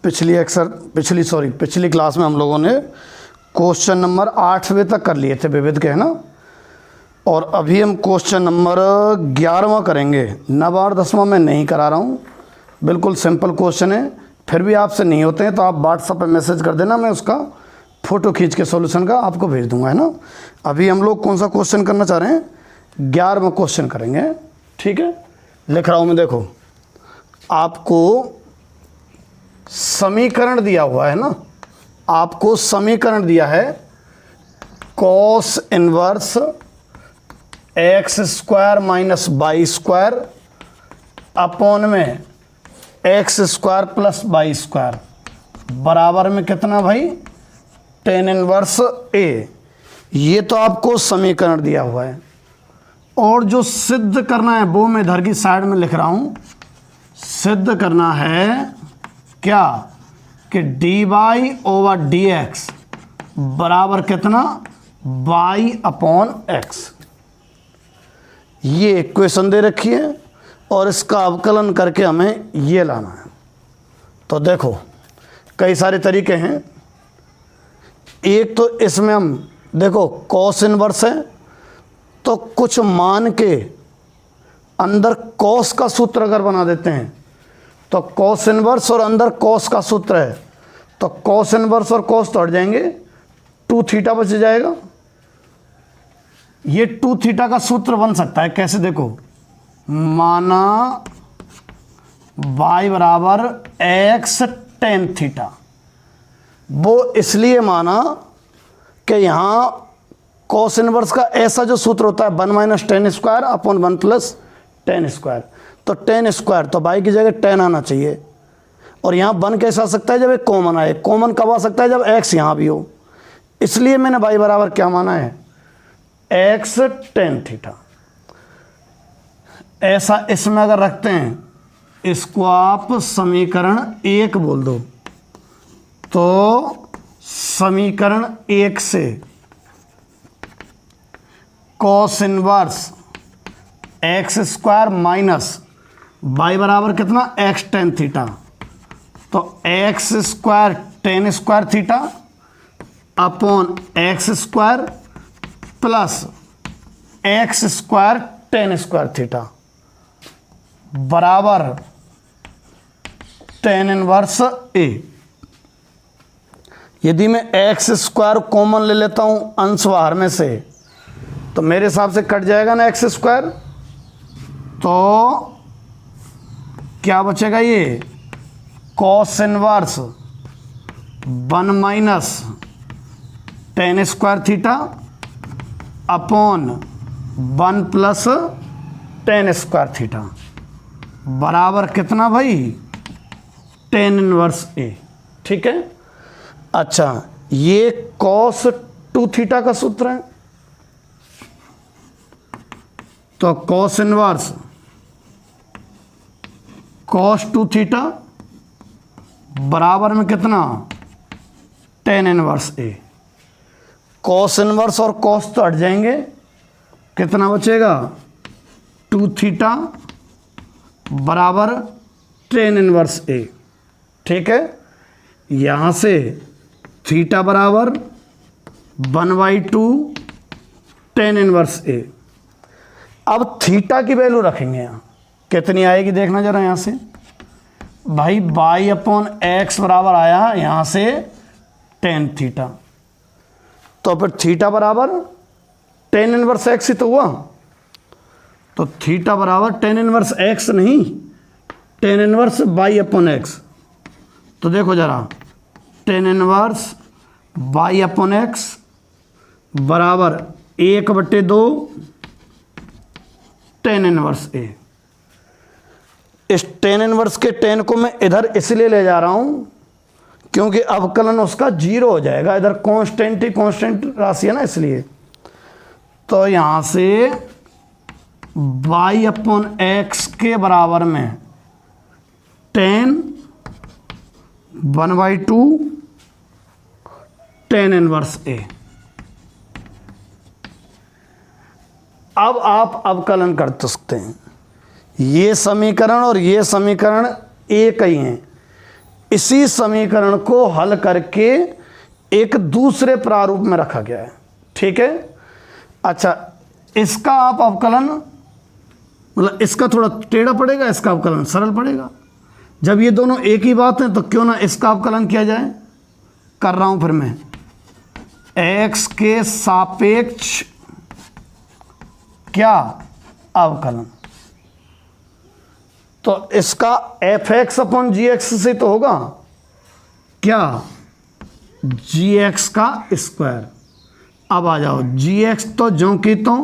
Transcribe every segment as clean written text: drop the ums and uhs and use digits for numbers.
पिछली क्लास में हम लोगों ने क्वेश्चन नंबर 8वें तक कर लिए थे विविध के, है ना। और अभी हम क्वेश्चन नंबर 11वां करेंगे। 9वां और 10वां मैं नहीं करा रहा हूँ, बिल्कुल सिंपल क्वेश्चन है। फिर भी आपसे नहीं होते हैं तो आप व्हाट्सएप पे मैसेज कर देना, मैं उसका फ़ोटो खींच के सॉल्यूशन का आपको भेज दूंगा, है ना। अभी हम लोग कौन सा क्वेश्चन करना चाह रहे हैं? 11वां क्वेश्चन करेंगे, ठीक है। लिख रहा हूँ मैं, देखो आपको समीकरण दिया हुआ है ना, आपको समीकरण दिया है cos inverse x square minus y square upon में x square plus y square बराबर में कितना भाई? tan inverse a. ये तो आपको समीकरण दिया हुआ है, और जो सिद्ध करना है वो मैं इधर की साइड में लिख रहा हूं। सिद्ध करना है क्या कि d y over d x बराबर कितना? Y upon x. ये इक्वेशन दे रखी है और इसका अवकलन करके हमें ये लाना है। तो देखो कई सारे तरीके हैं। एक तो इसमें हम देखो कॉस इनवर्स है, तो कुछ मान के अंदर कॉस का सूत्र अगर बना देते हैं तो कॉस इनवर्स और अंदर कॉस का सूत्र है, तो कॉस इनवर्स और कॉस तो हट जाएंगे, 2 थीटा बच जाएगा। ये 2 थीटा का सूत्र बन सकता है कैसे? देखो माना y बराबर x tan थीटा। वो इसलिए माना कि यहाँ कॉस इनवर्स का ऐसा जो सूत्र होता है 1 minus ten square upon 1 plus ten square, तो टेन स्क्वायर तो y की जगह 10 आना चाहिए। और यहाँ 1 कैसे आ सकता है? जब एक कॉमन आए। कॉमन कब आ सकता है? जब x यहाँ भी हो। इसलिए मैंने y बराबर क्या माना है? x tan theta. ऐसा इसमें अगर रखते हैं, इसको आप समीकरण 1 बोल दो, तो समीकरण 1 से cos inverse x square minus y बराबर कितना? X tan theta. तो x square tan square theta upon x square plus x square tan square theta बराबर टेन इनवर्स ए। यदि मैं एक्स स्क्वायर कॉमन ले लेता हूं अंश बाहर में से, तो मेरे हिसाब से कट जाएगा ना एक्स स्क्वायर, तो क्या बचेगा? ये cos inverse 1 minus ten square theta upon 1 plus ten square theta बराबर कितना भाई? टेन इनवर्स ए, ठीक है। अच्छा, ये कॉस 2 थीटा का सूत्र है, तो कॉस इनवर्स कॉस 2 थीटा बराबर में कितना? टेन इनवर्स ए। कॉस इनवर्स और कॉस तो हट जाएंगे, कितना बचेगा? 2 थीटा बराबर टेन इनवर्स ए, ठीक है। यहां से थीटा बराबर 1/2 टेन इनवर्स ए। अब थीटा की वैल्यू रखेंगे यहाँ, कितनी आएगी देखना जरा। यहाँ से भाई वाई अपॉन एक्स बराबर आया यहाँ से टेन थीटा, तो फिर थीटा बराबर टेन इनवर्स एक्स ही तो हुआ। तो थीटा बराबर टेन इनवर्स एक्स नहीं, tan inverse y upon x. तो देखो जरा, tan inverse y upon x बराबर 1/2 टेन इनवर्स ए। इस टेन इनवर्स के टेन को मैं इधर इसलिए ले जा रहा हूं क्योंकि अवकलन उसका 0 हो जाएगा। इधर कांस्टेंट राशि है ना, इसलिए। तो यहां से y अपॉन एक्स के बराबर में 1/2 टेन इनवर्स ए। अब आप अवकलन कर सकते हैं। ये समीकरण और ये समीकरण एक ही हैं। इसी समीकरण को हल करके एक दूसरे प्रारूप में रखा गया है। ठीक है, अच्छा इसका आप अवकलन, मतलब इसका थोड़ा टेढ़ा पड़ेगा, इसका अवकलन सरल पड़ेगा। जब ये दोनों एक ही बात है तो क्यों ना इसका अवकलन किया जाए। कर रहा हूं फिर मैं, x के सापेक्ष क्या अवकलन, तो इसका f(x/gx) से तो होगा क्या gx का स्क्वायर। अब आ जाओ, gx तो ज्यों की तो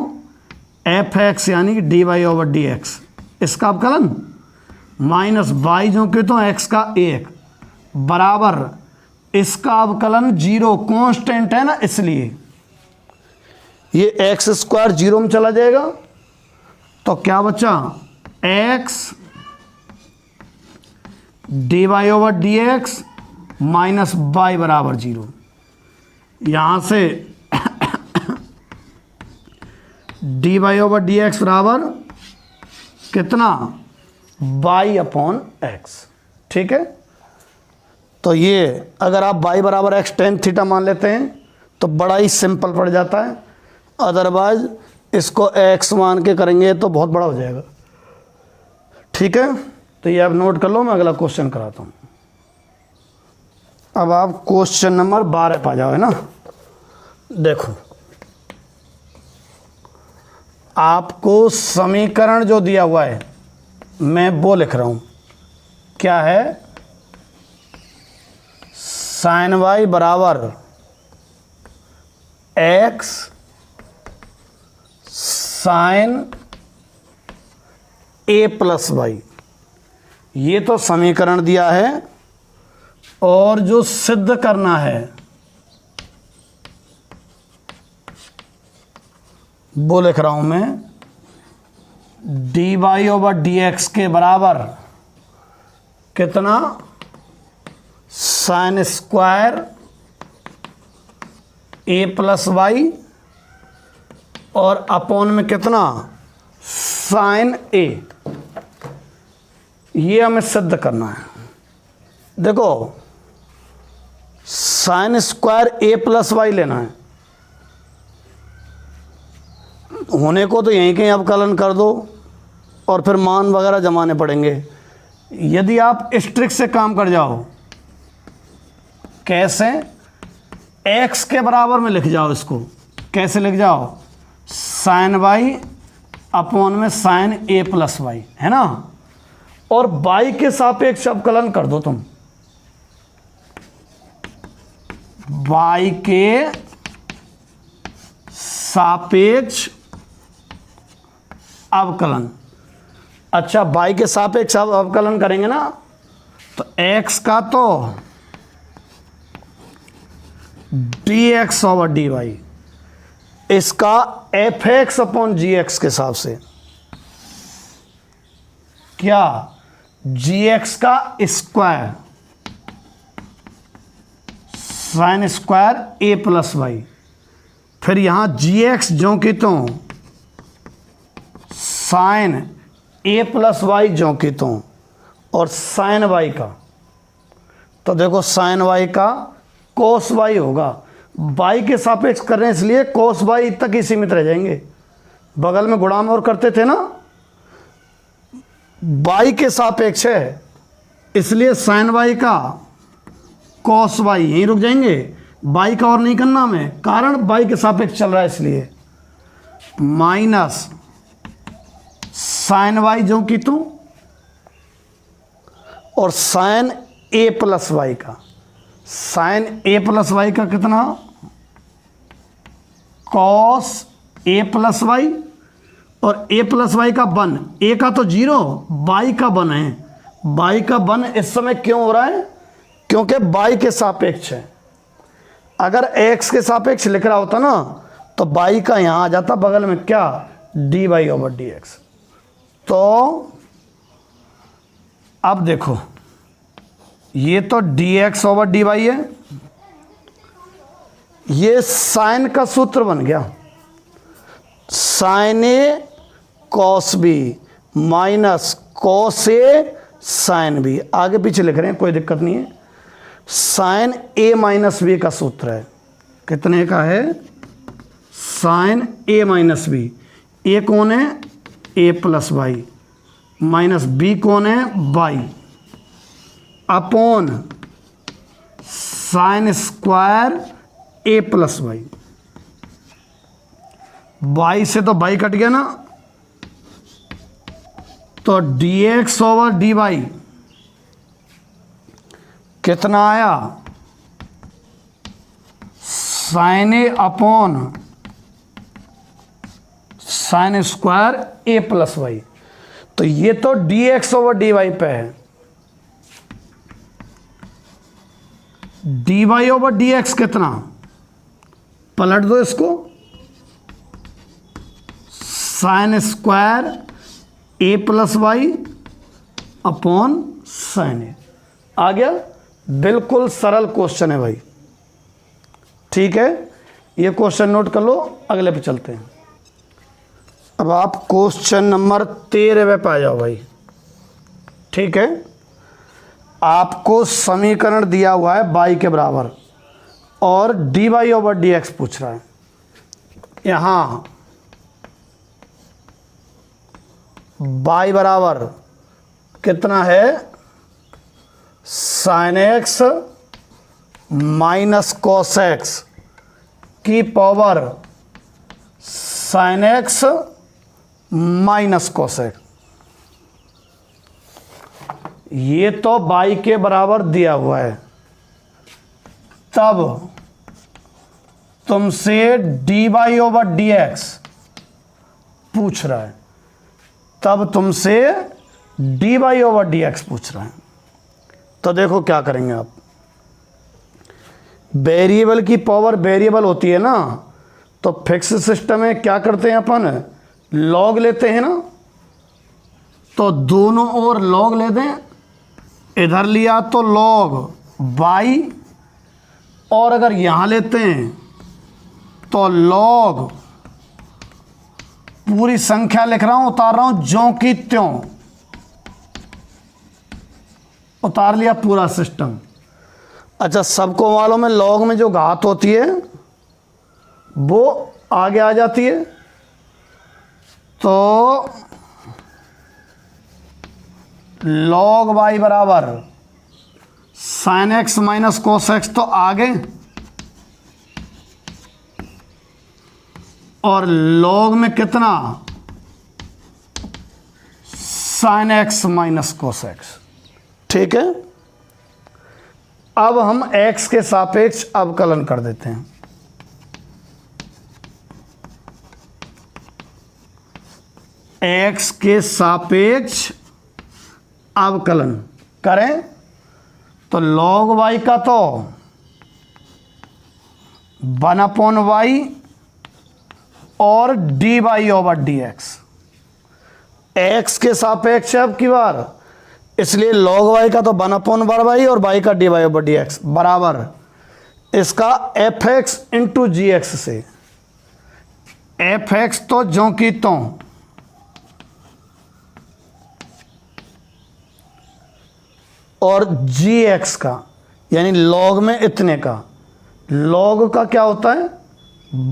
f(x) यानी कि dy/dx, इसका अवकलन माइनस y ज्यों की तो x का 1 बराबर इसका अवकलन 0, कांस्टेंट है ना इसलिए ये x² 0 में चला जाएगा, तो क्या बचा x dy/dx माइनस y बराबर 0। यहां से dy/dx बराबर कितना y/x। ठीक है, तो ये अगर आप y बराबर x tan थीटा मान लेते हैं तो बड़ा ही सिंपल पड़ जाता है, अदरवाइज इसको x मान के करेंगे तो बहुत बड़ा हो जाएगा। ठीक है, तो ये आप नोट कर लो, मैं अगला क्वेश्चन कराता हूँ। अब आप क्वेश्चन नंबर 12 पा जाओ, है ना। देखो आपको समीकरण जो दिया हुआ है मैं वो लिख रहा हूँ, क्या है, sin y बराबर x sin a plus y, ये तो समीकरण दिया है। और जो सिद्ध करना है वो लिख रहा हूं मैं, dy/dx के बराबर कितना sin square a plus y और अपॉन में कितना sin a, ये हमें सिद्ध करना है। देखो sin square a plus y लेना है, होने को तो यहीं कहीं अवकलन कर दो और फिर मान वगैरह जमाने पड़ेंगे। यदि आप इस ट्रिक से काम कर जाओ, कैसे, x के बराबर में लिख जाओ, इसको कैसे लिख जाओ, sin y अपॉन में sin a प्लस वाई, है ना, और y के सापेक्ष अवकलन कर दो तुम, y के सापेक्ष अवकलन। अच्छा y के सापेक्ष अवकलन करेंगे ना, तो x का तो dx/dy, इसका f(x/gx) के हिसाब से क्या gx का square sin square a plus y, फिर यहां gx ज्यों की तो sin a प्लस वाई ज्यों की तो, और sin y का, तो देखो sin y का cos y होगा, y के सापेक्ष कर रहे हैं इसलिए cos y तक ही सीमित रह जाएंगे, बगल में गुणा में और करते थे ना, y के सापेक्ष है इसलिए sin y का cos y यहीं रुक जाएंगे, y का और नहीं करना हमें, कारण y के सापेक्ष चल रहा है इसलिए, माइनस sin y जो की तो, और sin a प्लस वाई का, sin a प्लस वाई का कितना cos a प्लस वाई, और a प्लस वाई का 1, a का तो 0, y का 1 है, y का 1 इस समय क्यों हो रहा है, क्योंकि y के सापेक्ष है। अगर x के सापेक्ष लिख रहा होता ना तो y का यहाँ आ जाता बगल में क्या dy/dx। तो अब देखो ये तो dx/dy है, ये साइन का सूत्र बन गया, sign A cos B minus cos A sine B, आगे पीछे लिख रहे हैं कोई दिक्कत नहीं है। साइन ए माइनस बी का सूत्र है। कितने का है? Sine a minus b. A कौन है? A plus y, minus b कौन है? Y, upon sine square a plus y. Y से तो वाई कट गया ना, तो d x over d y कितना आया? Sine a upon sine square a plus y. तो ये तो d x over d y पे है, d y over d x कितना? पलट दो इसको, sine square a plus Y upon sign ए। आ गया? बिल्कुल सरल क्वेश्चन है भाई। ठीक है, ये क्वेश्चन नोट कर लो, अगले पे चलते हैं। अब आप क्वेश्चन नंबर 13 पे आ जाओ भाई। ठीक है, आपको समीकरण दिया हुआ है y के बराबर और dy ओवर dx पूछ रहा है। यहाँ y बराबर कितना है? Sine x minus cos x की power sine x minus cos x. ये तो y के बराबर दिया हुआ है, तब तुमसे dy ओवर dx पूछ रहा है, तब तुमसे dy ओवर dx पूछ रहा है। तो देखो क्या करेंगे आप, वेरिएबल की पावर वेरिएबल होती है ना, तो फिक्स सिस्टम में क्या करते हैं अपन? लॉग लेते हैं ना, तो दोनों ओर लॉग ले दें। इधर लिया तो लॉग y, और अगर यहाँ लेते हैं तो लॉग, पूरी संख्या लिख रहा हूँ, उतार रहा हूँ ज्यों की त्यों, उतार लिया पूरा सिस्टम। अच्छा, सबको मालूम है लॉग में जो घात होती है वो आगे आ जाती है, तो लॉग y बराबर sign x minus cos x तो आगे, और लॉग में कितना? Sign x minus cos x. ठीक है, अब हम x के सापेक्ष अवकलन कर देते हैं। x के सापेक्ष अवकलन करें तो log y का तो 1/y और dy ओवर dx। x के सापेक्ष अब की बार, इसलिए log y का तो 1/y और y का dy ओवर dx बराबर इसका fx इंटू जी एक्स से। fx तो ज्यों की त्यों, और gx का यानी log में इतने का, log का क्या होता है?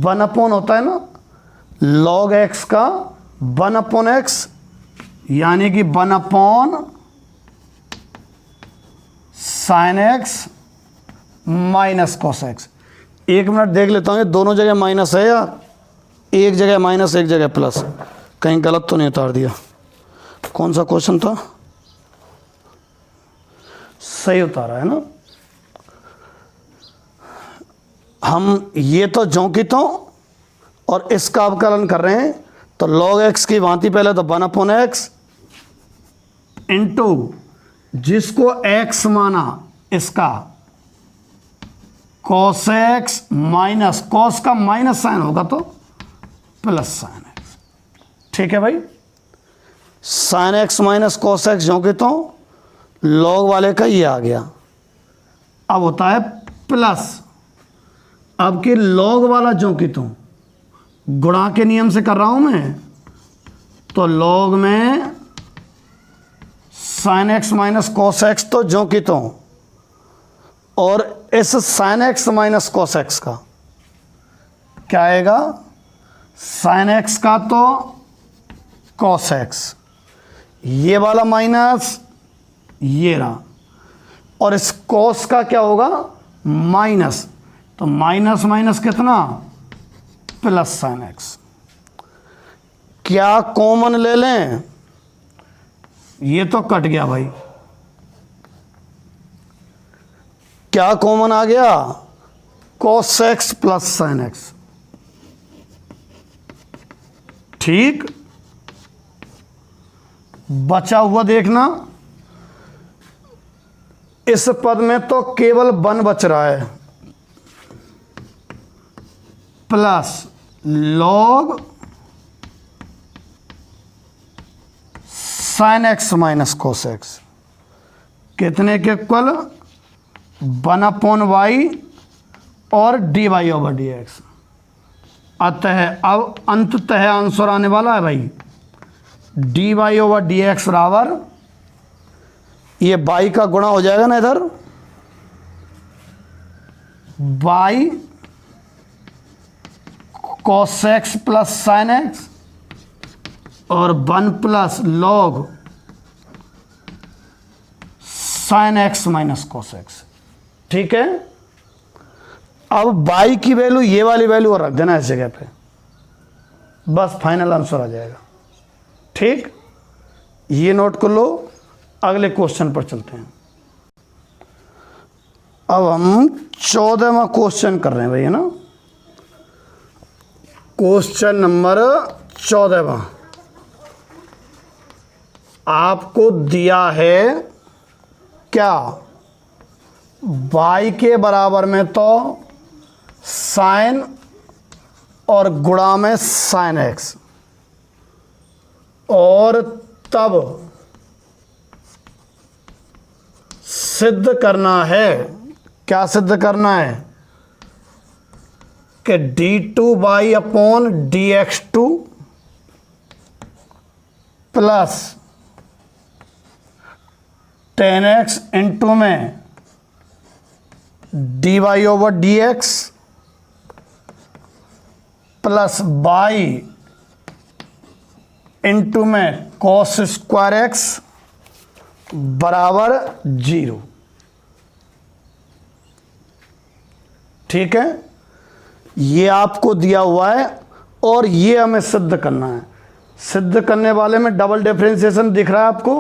1/, होता है ना, log x का 1/x यानी कि 1/ sign x minus cos x. एक मिनट देख लेता हूँ, ये दोनों जगह माइनस है या एक जगह माइनस एक जगह प्लस? कहीं गलत तो नहीं उतार दिया? कौन सा क्वेश्चन था? सही उतारा है ना। हम ये तो ज्यों की त्यों और इसका अवकलन कर रहे हैं, तो log x की भांति पहले तो 1/x इंटू जिसको x माना इसका cos x माइनस, cos का माइनस साइन होगा तो प्लस साइन x। ठीक है भाई, sine x minus cos x जो कि तो log वाले का ये आ गया। अब होता है प्लस, अब कि log वाला जो कि तो गुणा के नियम से कर रहा हूं मैं, तो log में sign x minus cos x तो जो कि तो और इस sign x minus cos x का क्या आएगा, साइन एक्स का तो कॉस एक्स, ये वाला माइनस ये रहा, और इस कॉस का क्या होगा माइनस, तो माइनस माइनस कितना प्लस साइन एक्स। क्या कॉमन ले लें, ये तो कट गया भाई, क्या कॉमन आ गया cos x plus sine x, ठीक। बचा हुआ देखना, इस पद में तो केवल 1 बच रहा है, plus log sign x minus cos x, कितने के इक्वल 1/y और dy ओवर डी एक्स। अतः अब अंततः आंसर आने वाला है भाई dy ओवर डी एक्स बराबर, ये y का गुणा हो जाएगा ना इधर, y cos x plus sine x और 1 plus log sign x minus cos x, ठीक है। अब y की वैल्यू ये वाली वैल्यू और रख देना इस जगह पे, बस फाइनल आंसर आ जाएगा, ठीक। ये नोट कर लो, अगले क्वेश्चन पर चलते हैं। अब हम 14वां क्वेश्चन कर रहे हैं भाई, है ना, क्वेश्चन नंबर 14वां। आपको दिया है क्या, y के बराबर में तो साइन और गुणा में साइन एक्स, और तब सिद्ध करना है, क्या सिद्ध करना है कि d2y upon dx2 plus 10x into में dy over dx plus y into में cos स्क्वायर एक्स बराबर 0, ठीक है। ये आपको दिया हुआ है और ये हमें सिद्ध करना है। सिद्ध करने वाले में डबल डिफरेंशिएशन दिख रहा है आपको,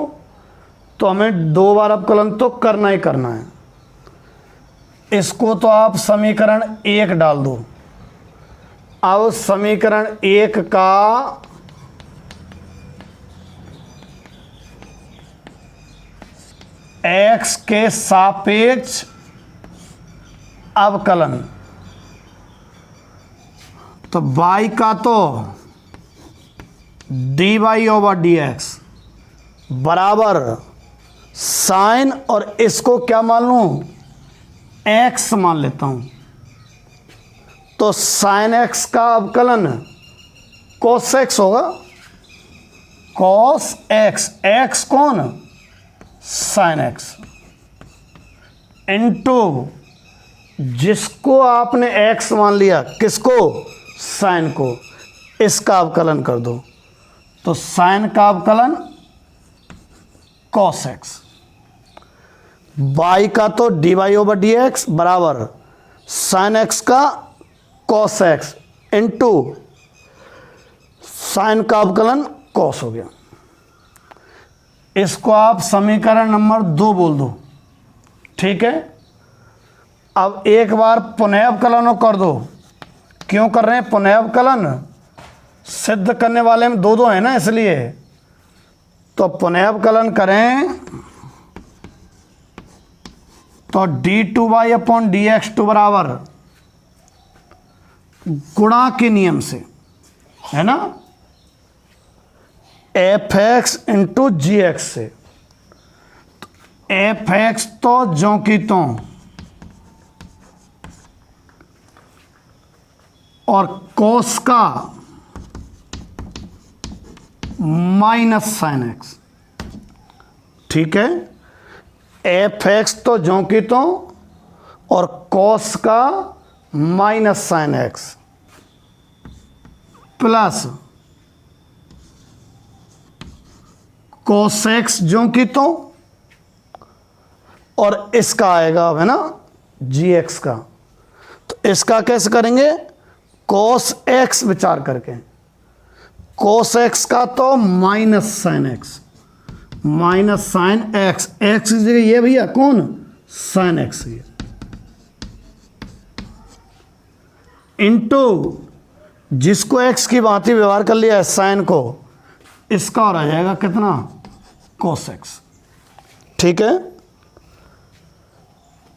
तो हमें 2 बार अवकलन तो करना ही करना है। इसको तो आप समीकरण 1 डाल दो। अब समीकरण 1 का x के सापेक्ष अवकलन, तो y का तो dy ओवर dx बराबर साइन, और इसको क्या मान लूं x मान लेता हूं, तो साइन x का अवकलन cos x होगा, cos x, x कौन साइन x, इनटू जिसको आपने x मान लिया, किसको साइन को, इसका अवकलन कर दो, तो साइन का अवकलन cos x, y का तो dy ओवर डी एक्स बराबर साइन x का cos x इंटू साइन का अवकलन cos हो गया। इसको आप समीकरण नंबर 2 बोल दो, ठीक है। अब एक बार पुनः अवकलन कर दो। क्यों कर रहे हैं पुनः अवकलन, सिद्ध करने वाले में 2 हैं ना, इसलिए। तो पुनः अवकलन करें तो d2y अपॉन dx2 बराबर गुणा के नियम से, है ना, fx इंटू जी एक्स से। fx तो ज्यों की त्यों और cos का माइनस साइन एक्स, ठीक है। fx तो ज्यों की त्यों और कॉस का minus sine x plus cos x जो कि तो, और इसका आएगा है ना जी एक्स का। तो इसका कैसे करेंगे, कॉस एक्स विचार करके, कॉस एक्स का तो minus sign x, minus sine x, x की जगह ये भैया कौन, साइन एक्स, इंटू जिसको एक्स की भांति व्यवहार कर लिया है साइन को, इसका और आ जाएगा कितना, कॉस एक्स। ठीक है,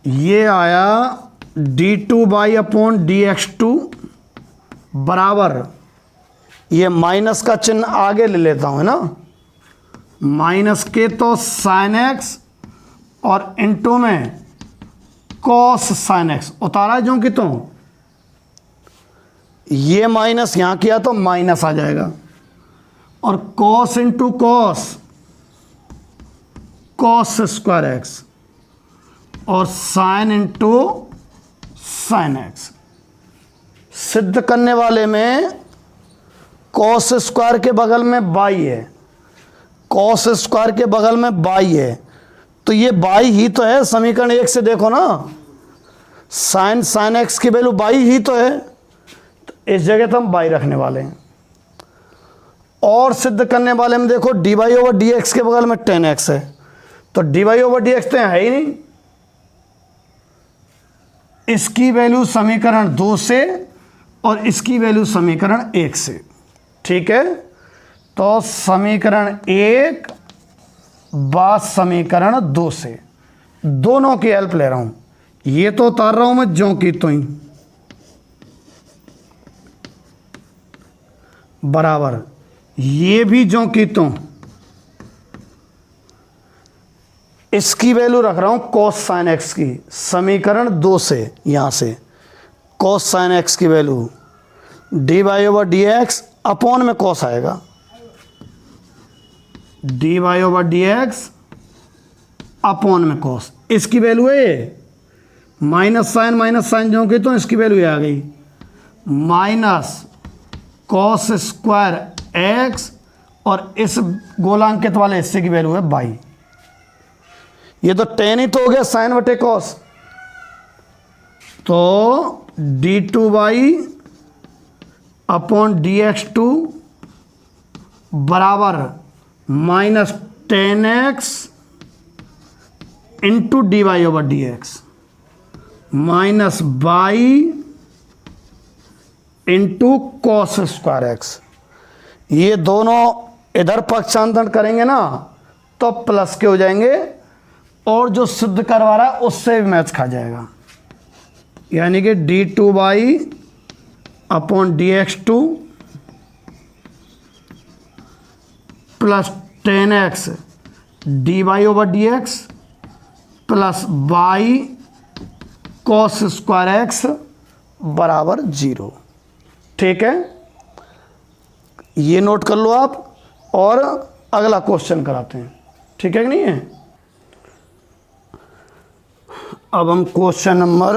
ये आया d2//dx2 बराबर, ये माइनस का चिन्ह आगे ले लेता हूं है ना, माइनस के तो साइन एक्स और इंटू में कॉस साइन एक्स उतारा जो कि तो, ये माइनस यहां किया तो माइनस आ जाएगा, और cos into cos, cos square x, और साइन इंटू साइन एक्स। सिद्ध करने वाले में कॉस स्क्वायर के बगल में बाई है, कॉस स्क्वायर के बगल में बाई है, तो ये बाई ही तो है। समीकरण 1 से देखो ना, साइन साइन एक्स की वैल्यू बाई ही तो है, तो इस जगह तो हम बाई रखने वाले हैं। और सिद्ध करने वाले में देखो dy/dx के बगल में tan x है, तो dy/dx तो है ही नहीं, इसकी वैल्यू समीकरण 2 से और इसकी वैल्यू समीकरण 1 से। ठीक है, तो समीकरण 1 बाद समीकरण 2 से दोनों की हेल्प ले रहा हूं, ये तो उतार रहा हूं मैं ज्यों की तो ही, बराबर ये भी ज्यों की तो, इसकी वैल्यू रख रहा हूं कॉस साइन एक्स की, समीकरण 2 से, यहां से कॉस साइन एक्स की वैल्यू dy/dx अपॉन में कॉस आएगा, dy/dx अपॉन में कॉस, इसकी वैल्यू है माइनस साइन जो कि तो इसकी वैल्यू आ गई माइनस कॉस स्क्वायर एक्स, और इस गोलांकित वाले हिस्से की वैल्यू है बाई। ये तो टेन ही तो हो गया साइन बटे कॉस, तो d2//dx2 बराबर minus ten x into dy/dx minus by into cos square x. ये दोनों इधर पक्षांतर करेंगे ना तो प्लस के हो जाएंगे, और जो सिद्ध करवा रहा है उससे भी मैच खा जाएगा, यानी कि d2//dx2 plus 10x dy/dx plus by cos square x बराबर 0। ठीक है, ये नोट कर लो आप, और अगला क्वेश्चन कराते हैं। ठीक है कि नहीं है, अब हम क्वेश्चन नंबर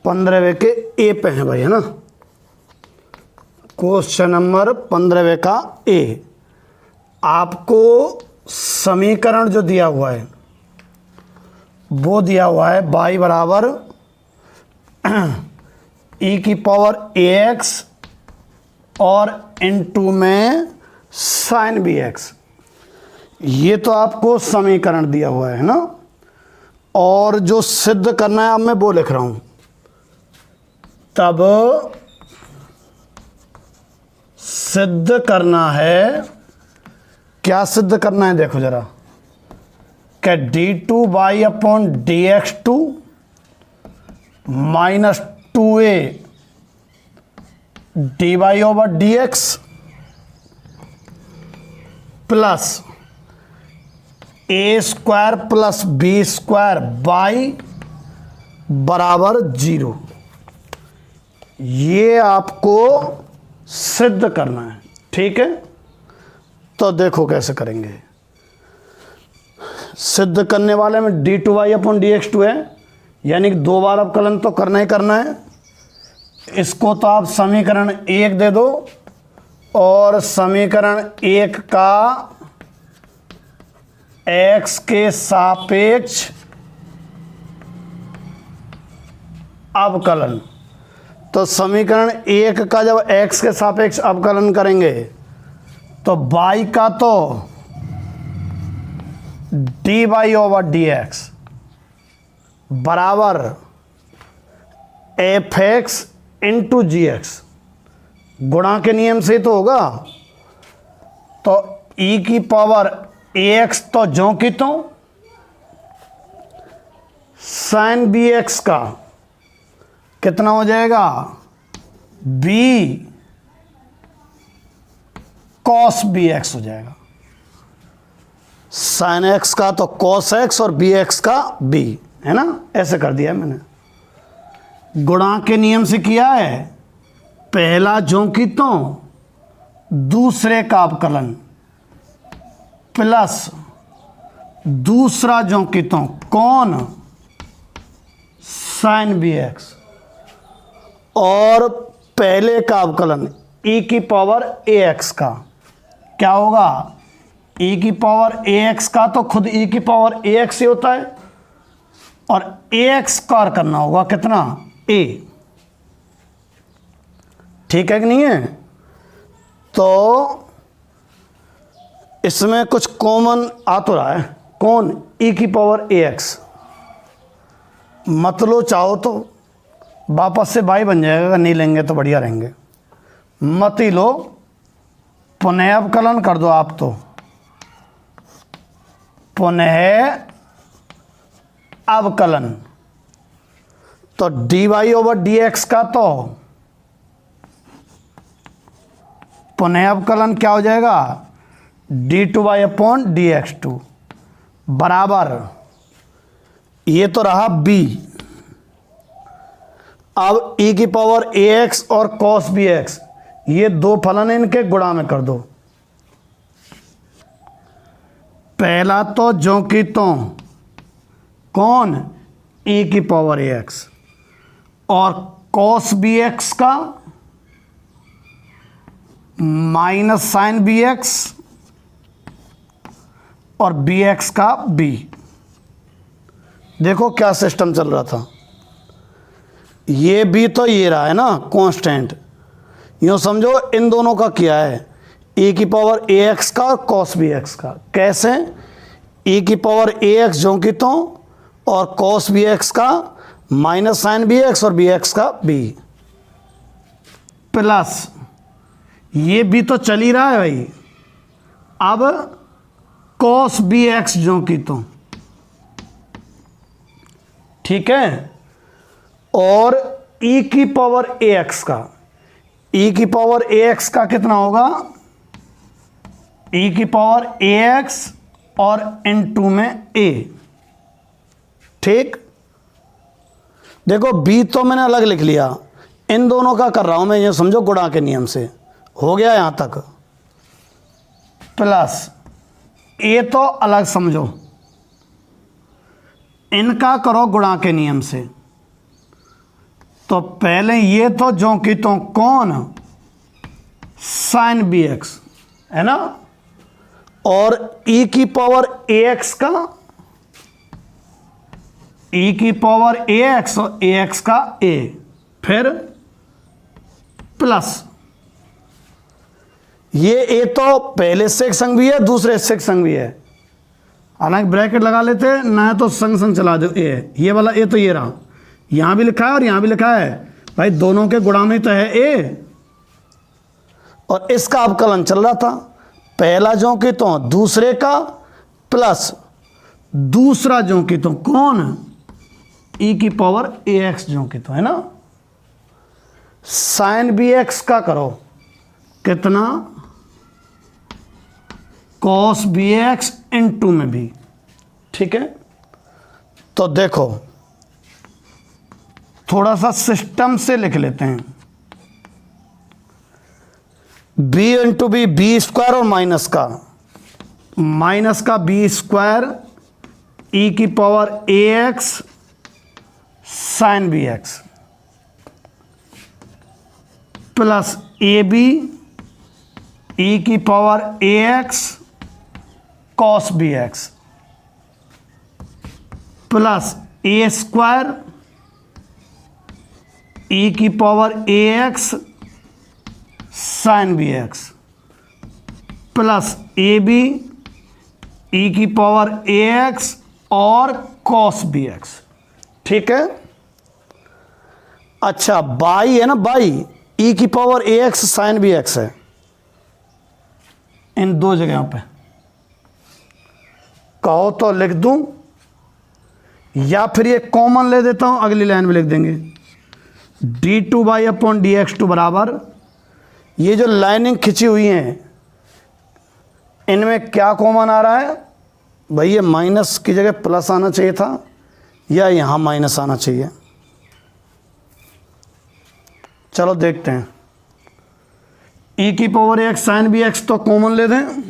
15वें के ए पे हैं भाई, है ना। क्वेश्चन नंबर 15वें का ए, आपको समीकरण जो दिया हुआ है वो दिया हुआ है y बराबर e⁴ax और इनटू में साइन bx, ये तो आपको समीकरण दिया हुआ है ना। और जो सिद्ध करना है अब मैं वो लिख रहा हूं, तब सिद्ध करना है, क्या सिद्ध करना है देखो जरा, क्या d2//dx2 minus 2a dy/dx plus a² plus b² by बराबर 0, ये आपको सिद्ध करना है। ठीक है, तो देखो कैसे करेंगे। सिद्ध करने वाले में d2//dx2 है, यानी कि 2 बार अवकलन तो करना ही करना है। इसको तो आप समीकरण 1 दे दो और समीकरण 1 का x के सापेक्ष अवकलन। तो समीकरण 1 का जब x के सापेक्ष अवकलन करेंगे तो y का तो dy/dx बराबर fx इंटू gx, गुणा के नियम से तो होगा। तो e की पावर ax तो ज्यों की तो sin bx का कितना हो जाएगा, b cos bx हो जाएगा। sin x का तो cos x और bx का b, है ना, ऐसे कर दिया मैंने। गुणा के नियम से किया है, पहला ज्यों की तो दूसरे का अवकलन प्लस दूसरा ज्यों की तो कौन sin bx और पहले का अवकलन e की पावर ax का क्या होगा, e की पावर ax का तो खुद e की पावर ax ही होता है और ax स्क्वायर करना होगा कितना, a। ठीक है कि नहीं है। तो इसमें कुछ कॉमन आ तो रहा है, कौन, e की पावर ax। मत लो चाहो तो वापस से y बन जाएगा, अगर नहीं लेंगे तो बढ़िया रहेंगे। मत ही लो, पुनः अवकलन कर दो आप तो, पुनः अवकलन। तो dy/dx का तो पुनः अवकलन क्या हो जाएगा, d2y/dx2 बराबर, ये तो रहा b। अब e की पावर ax और cos bx, ये दो फलन इनके गुणा में कर दो। पहला तो ज्यों की तो कौन, e की पावर ax और cos bx का माइनस sin bx और bx का b। देखो क्या सिस्टम चल रहा था, ये भी तो ये रहा है ना कांस्टेंट, यूँ समझो इन दोनों का किया है, e की पावर ax का और cos bx का। कैसे, e की पावर ax ज्यों की तो और cos bx का माइनस sin bx और bx का b प्लस ये भी तो चल ही रहा है भाई। अब cos bx ज्यों की तो, ठीक है, और e की पावर ax का, e की पावर ax का कितना होगा, e की पावर ax और इनटू में a। ठीक, देखो b तो मैंने अलग लिख लिया, इन दोनों का कर रहा हूं मैं, ये समझो गुणा के नियम से हो गया यहां तक, प्लस a तो अलग समझो, इनका करो गुणा के नियम से। तो पहले ये तो ज्यों की तो कौन, sin bx, है ना, और e की पावर ax का, e की पावर ax और ax का a, फिर प्लस ये a तो पहले से संग भी है, दूसरे से संग भी है, हालांकि ब्रैकेट लगा लेते ना तो संग संग चला दो a, ये वाला a तो ये रहा, यहां भी लिखा है और यहां भी लिखा है भाई, दोनों के गुणा में तो है a। और इसका अवकलन चल रहा था, पहला ज्यों की तो दूसरे का प्लस दूसरा ज्यों की तो कौन, e की पावर ax ज्यों की तो, है ना। sin bx का करो कितना, cos bx इनटू में भी, ठीक है। तो देखो थोड़ा सा सिस्टम से लिख लेते हैं, b into b, b square और माइनस का b स्क्वायर, e की power ax sine b x plus a b e की power a x cos b x plus a square e की power a x sine b x plus a b e की power a x और cos b x. ठीक है। अच्छा y है ना, y e की power a x sine b x है इन दो जगहों पे। कहो तो लिख दूं या फिर ये कॉमन ले देता हूं, अगली लाइन में लिख देंगे d2/dx2 बराबर, ये जो लाइनिंग खिंची हुई है इनमें क्या कॉमन आ रहा है भाई, ये माइनस की जगह प्लस आना चाहिए था या यहाँ माइनस आना चाहिए। चलो देखते हैं। ई की power x sine b x तो कॉमन ले दें,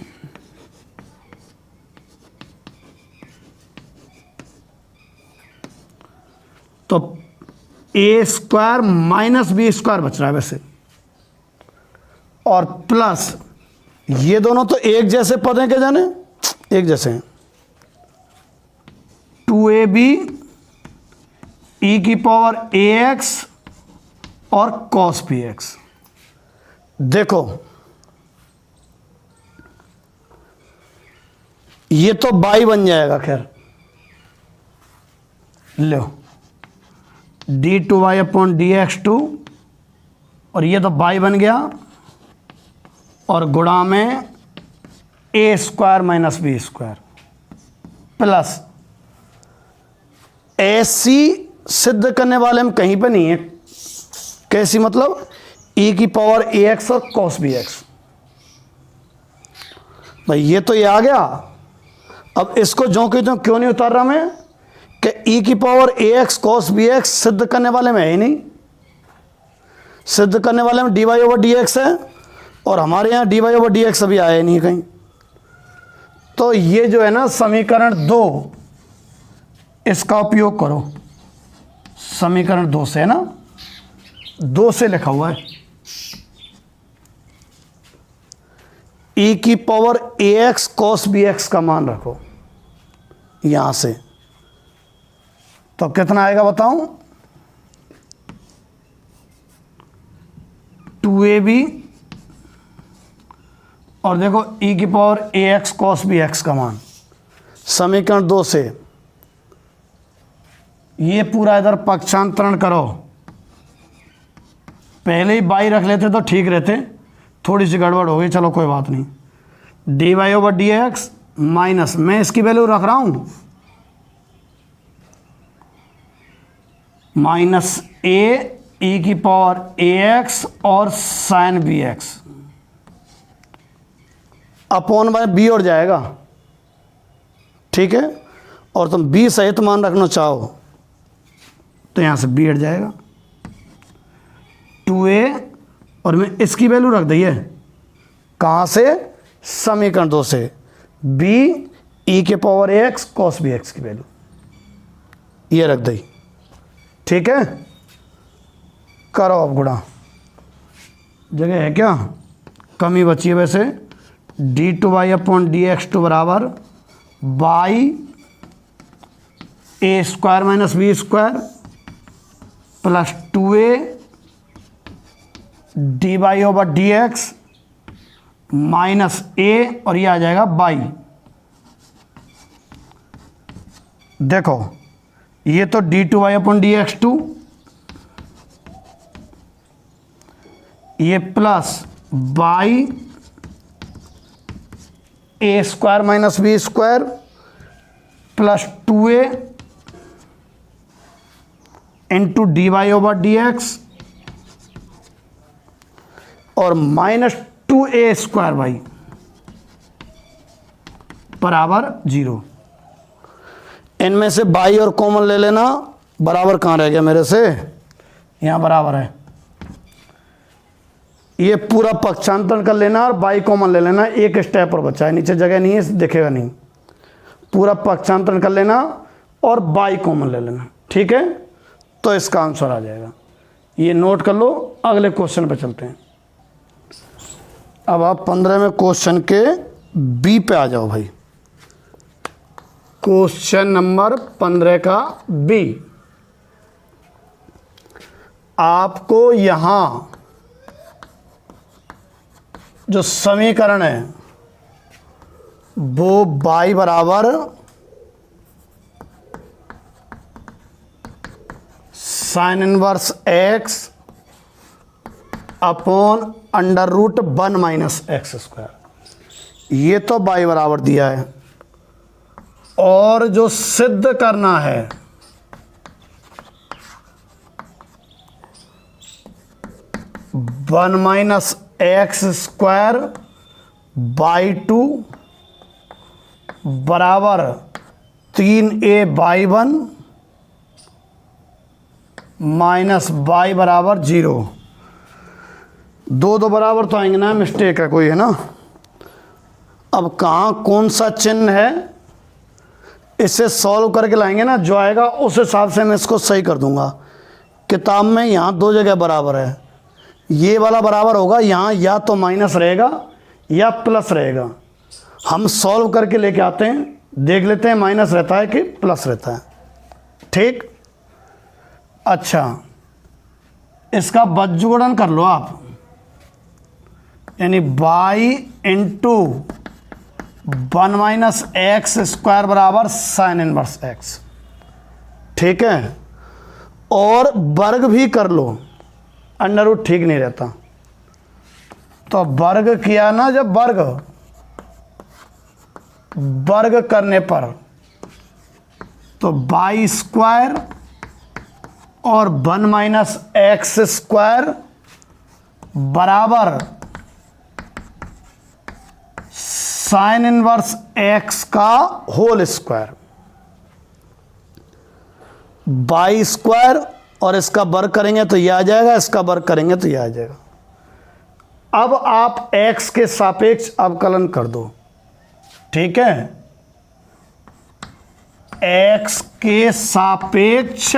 तो a square minus b square बच रहा है वैसे, और प्लस ये दोनों तो एक जैसे पद हैं क्या जाने, एक जैसे हैं। 2ab ई की पावर ए एक्स और कॉस बी एक्स। देखो ये तो बाई बन जाएगा, खैर लो d2y/dx2 और ये तो बाई बन गया और गुणा में a square minus b square plus ऐसी सिद्ध करने वाले हम कहीं पे नहीं है। कैसी मतलब, ई की पावर ए एक्स और कॉस बी एक्स। भाई ये तो ये आ गया, अब इसको जो कि तो क्यों नहीं उतार रहा मैं कि ई की power a x cos b x सिद्ध करने वाले में है ही नहीं। सिद्ध करने वाले में dy/dx है और हमारे यहाँ dy/dx अभी आया ही नहीं कहीं। तो ये जो है ना समीकरण 2, इसका उपयोग करो। समीकरण 2 से है ना, 2 से लिखा हुआ है ई की power a x cos b x का मान रखो यहां से, तो कितना आएगा बताऊं, 2ab और देखो ई की power a x cos b x का मान। समीकरण 2 से ये पूरा इधर पक्षांतरण करो। पहले ही बाई रख लेते तो ठीक रहते, थोड़ी सी गड़बड़ हो गई, चलो कोई बात नहीं। dy/dx माइनस, मैं इसकी वैल्यू रख रहा हूं माइनस ए ई की पावर ए एक्स और sine b x upon by b और जाएगा। ठीक है, और तुम बी सहित मान रखना चाहो तो यहां से बी हट जाएगा, 2a और मैं इसकी वैल्यू रख दी है कहाँ से, समीकरण 2 से, b ई के power x cos b x की वैल्यू ये रख दी। ठीक है, करो अब गुणा, जगह है क्या, कमी बची है वैसे। d2y/dx2 बराबर y a square minus b square plus 2a dy/dx minus a और ये आ जाएगा बाई। देखो ये तो d2y/dx2 ये plus by a square minus b square plus 2a into dy/dx और माइनस 2a स्क्वायर बाई बराबर 0। इनमें से बाई और कॉमन ले लेना, बराबर कहाँ रह गया मेरे से, यहाँ बराबर है। ये पूरा पक्षांतरण कर लेना और बाई कॉमन ले लेना, एक स्टेप पर बचा है, नीचे जगह नहीं है दिखेगा नहीं। पूरा पक्षांतरण कर लेना और बाई कॉमन ले लेना। ठीक है, तो इसका आंसर आ जाएगा। ये नोट कर लो, अगले क्वेश्चन पे चलते हैं। अब आप 15वें क्वेश्चन के बी पे आ जाओ भाई। क्वेश्चन नंबर 15 का बी। आपको यहां जो समीकरण है वो y बराबर sine inverse x upon under root 1 minus x square, ये तो y बराबर दिया है। और जो सिद्ध करना है 1 माइनस एक्स स्क्वायर बाई 2 बराबर 3a/1 माइनस y बराबर 0। दो दो बराबर तो आएंगे ना, मिस्टेक है कोई, है ना। अब कहाँ कौन सा चिन्ह है, इसे सॉल्व करके लाएंगे ना, जो आएगा उस हिसाब से मैं इसको सही कर दूंगा। किताब में यहाँ दो जगह बराबर है, ये वाला बराबर होगा, यहाँ या तो माइनस रहेगा या प्लस रहेगा। हम सॉल्व करके लेके आते हैं, देख लेते हैं माइनस रहता है कि प्लस रहता है। ठीक, अच्छा इसका बज्जुगुणन कर लो आप, यानी y into 1 minus x square बराबर साइन इनवर्स x। ठीक है, और वर्ग भी कर लो, अंडर रूट ठीक नहीं रहता। तो वर्ग किया ना, जब वर्ग करने पर तो y स्क्वायर और 1 माइनस एक्स स्क्वायर बराबर साइन इनवर्स x का होल स्क्वायर, y स्क्वायर और इसका वर्ग करेंगे तो यह आ जाएगा, इसका वर्ग करेंगे तो यह आ जाएगा। अब आप x के सापेक्ष अवकलन कर दो। ठीक है, x के सापेक्ष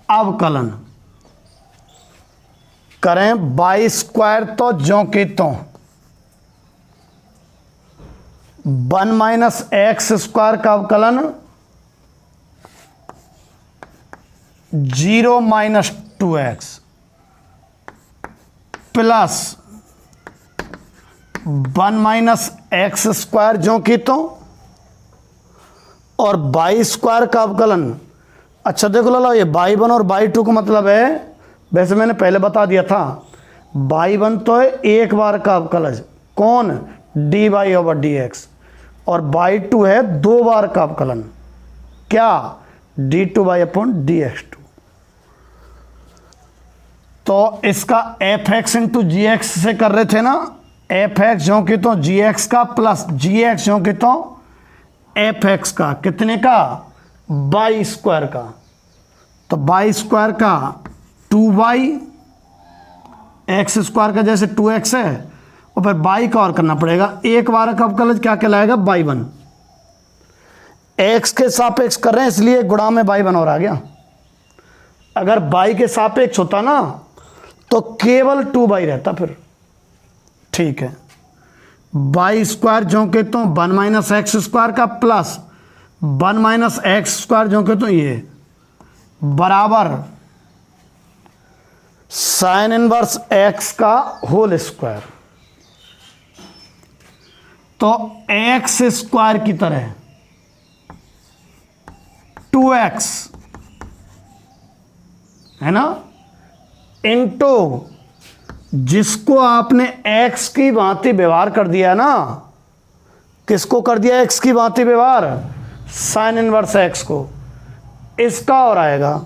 अवकलन करें, y स्क्वायर तो ज्यों की त्यों 1 माइनस एक्स स्क्वायर का अवकलन 0 minus 2x plus 1 minus x square ज्यों की त्यों, और y स्क्वायर का अवकलन। अच्छा देखो लाला, ये y1 और y2 का मतलब है, वैसे मैंने पहले बता दिया था, y1 तो है एक बार का अवकलज, कौन, dy/dx, और y2 है दो बार का अवकलन, क्या, d2y/dx2। तो इसका fx इंटू gx से कर रहे थे ना, fx जो कि तो gx का प्लस gx जो कि तो fx का, कितने का, y स्क्वायर का। तो y स्क्वायर का 2y, एक्स स्क्वायर का जैसे 2x है, और फिर y का और करना पड़ेगा, एक बार का अवकलज क्या कहलाएगा, y1। x के सापेक्ष कर रहे हैं इसलिए गुणा में y1 और आ गया। अगर y के सापेक्ष होता ना तो केवल 2y रहता फिर। ठीक है, y स्क्वायर जो के तो 1 माइनस एक्स स्क्वायर का प्लस 1 माइनस एक्स स्क्वायर जो के तो ये बराबर साइन इनवर्स x का होल स्क्वायर। तो एक्स स्क्वायर की तरह 2x है ना, इंटू जिसको आपने x की भांति व्यवहार कर दिया ना, किसको कर दिया x की भांति व्यवहार, साइन इनवर्स x को, इसका और आएगा।